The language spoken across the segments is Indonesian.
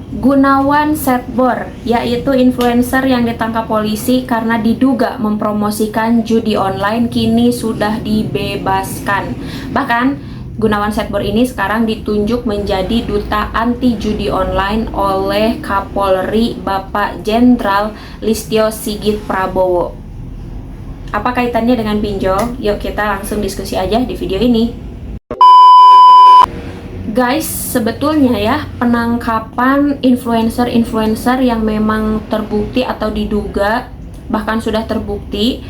Gunawan Setbor, yaitu influencer yang ditangkap polisi karena diduga mempromosikan judi online, kini sudah dibebaskan. Bahkan Gunawan Setbor ini sekarang ditunjuk menjadi duta anti judi online oleh Kapolri Bapak Jenderal Listio Sigit Prabowo. Apa kaitannya dengan pinjol? Yuk kita langsung diskusi aja di video ini. Guys, sebetulnya ya, penangkapan influencer-influencer yang memang terbukti atau diduga bahkan sudah terbukti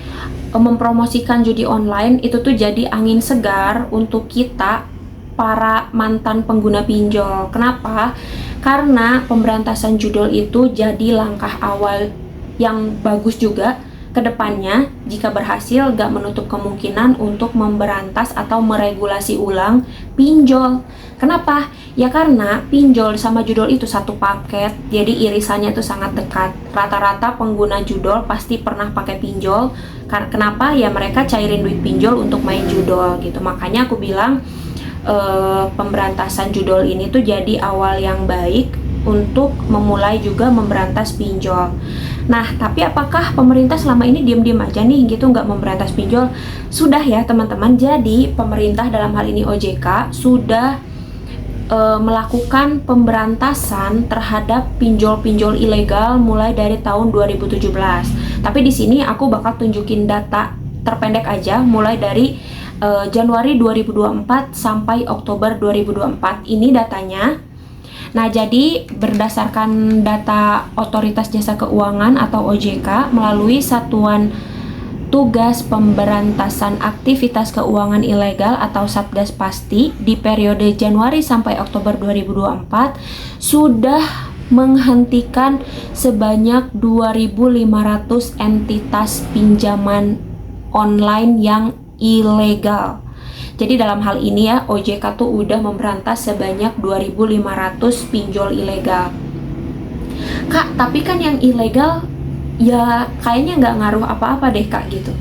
mempromosikan judi online itu tuh jadi angin segar untuk kita para mantan pengguna pinjol. Kenapa? Karena pemberantasan judul itu jadi langkah awal yang bagus juga ke depannya. Jika berhasil, gak menutup kemungkinan untuk memberantas atau meregulasi ulang pinjol. Kenapa? Ya karena pinjol sama judul itu satu paket, jadi irisannya itu sangat dekat. Rata-rata pengguna judul pasti pernah pakai pinjol. Kenapa? Ya mereka cairin duit pinjol untuk main judul gitu. Makanya aku bilang pemberantasan judul ini tuh jadi awal yang baik untuk memulai juga memberantas pinjol. Nah, tapi apakah pemerintah selama ini diam-diam aja nih gitu nggak memberantas pinjol? Sudah ya teman-teman, jadi pemerintah dalam hal ini OJK sudah melakukan pemberantasan terhadap pinjol-pinjol ilegal mulai dari tahun 2017. Tapi di sini aku bakal tunjukin data terpendek aja mulai dari Januari 2024 sampai Oktober 2024. Ini datanya. Nah, jadi berdasarkan data Otoritas Jasa Keuangan atau OJK melalui Satuan Tugas Pemberantasan Aktivitas Keuangan Ilegal atau Satgas Pasti di periode Januari sampai Oktober 2024 sudah menghentikan sebanyak 2.500 entitas pinjaman online yang ilegal. Jadi dalam hal ini ya, OJK tuh udah memberantas sebanyak 2.500 pinjol ilegal. Kak, tapi kan yang ilegal ya kayaknya nggak ngaruh apa-apa deh Kak gitu.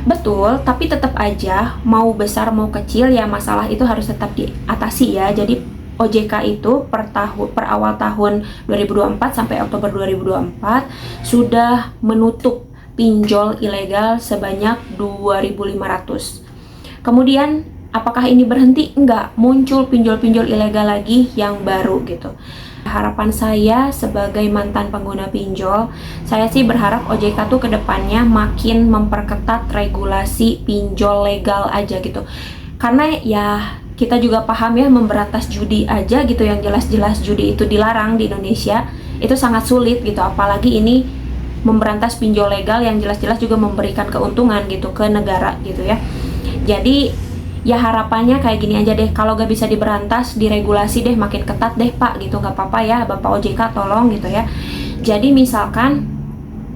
Betul, tapi tetap aja mau besar mau kecil ya masalah itu harus tetap diatasi ya. Jadi OJK itu per awal tahun 2024 sampai Oktober 2024 sudah menutup pinjol ilegal sebanyak 2.500. Kemudian apakah ini berhenti? Enggak, muncul pinjol-pinjol ilegal lagi yang baru gitu. Harapan saya sebagai mantan pengguna pinjol, saya sih berharap OJK tuh kedepannya makin memperketat regulasi pinjol legal aja gitu. Karena ya kita juga paham ya, memberantas judi aja gitu yang jelas-jelas judi itu dilarang di Indonesia itu sangat sulit gitu. Apalagi ini memberantas pinjol legal yang jelas-jelas juga memberikan keuntungan gitu ke negara gitu ya. Jadi ya harapannya kayak gini aja deh, kalau gak bisa diberantas, diregulasi deh, makin ketat deh Pak gitu, gak apa-apa ya Bapak OJK tolong gitu ya. Jadi misalkan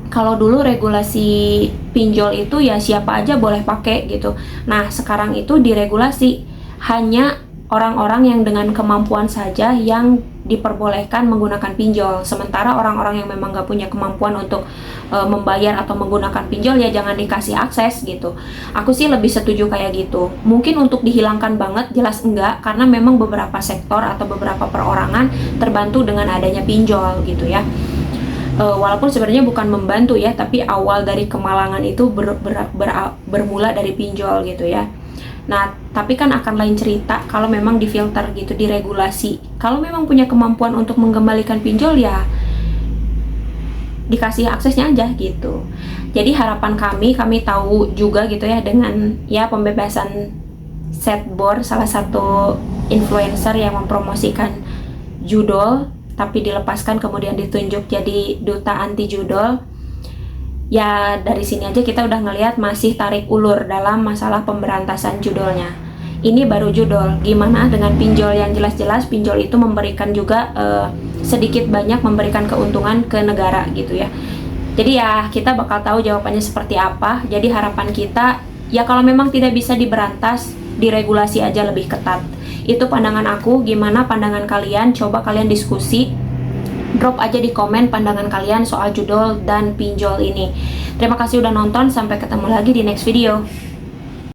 kalau dulu regulasi pinjol itu ya siapa aja boleh pakai gitu. Nah sekarang itu diregulasi hanya orang-orang yang dengan kemampuan saja yang diperbolehkan menggunakan pinjol. Sementara orang-orang yang memang gak punya kemampuan untuk membayar atau menggunakan pinjol ya jangan dikasih akses gitu. Aku sih lebih setuju kayak gitu. Mungkin untuk dihilangkan banget jelas enggak, karena memang beberapa sektor atau beberapa perorangan terbantu dengan adanya pinjol gitu ya. Walaupun sebenarnya bukan membantu ya, tapi awal dari kemalangan itu bermula dari pinjol gitu ya. Nah, tapi kan akan lain cerita kalau memang difilter gitu, diregulasi. Kalau memang punya kemampuan untuk mengembalikan pinjol ya dikasih aksesnya aja gitu. Jadi harapan kami tahu juga gitu ya dengan ya pembebasan Setbor, salah satu influencer yang mempromosikan judol tapi dilepaskan kemudian ditunjuk jadi duta anti judol. Ya dari sini aja kita udah ngelihat masih tarik ulur dalam masalah pemberantasan judolnya. Ini baru judol, gimana dengan pinjol yang jelas-jelas pinjol itu memberikan juga sedikit banyak memberikan keuntungan ke negara gitu ya. Jadi ya kita bakal tahu jawabannya seperti apa. Jadi harapan kita ya kalau memang tidak bisa diberantas, diregulasi aja lebih ketat. Itu pandangan aku, gimana pandangan kalian? Coba kalian diskusi. Drop aja di komen pandangan kalian soal judol dan pinjol ini. Terima kasih udah nonton, sampai ketemu lagi di next video.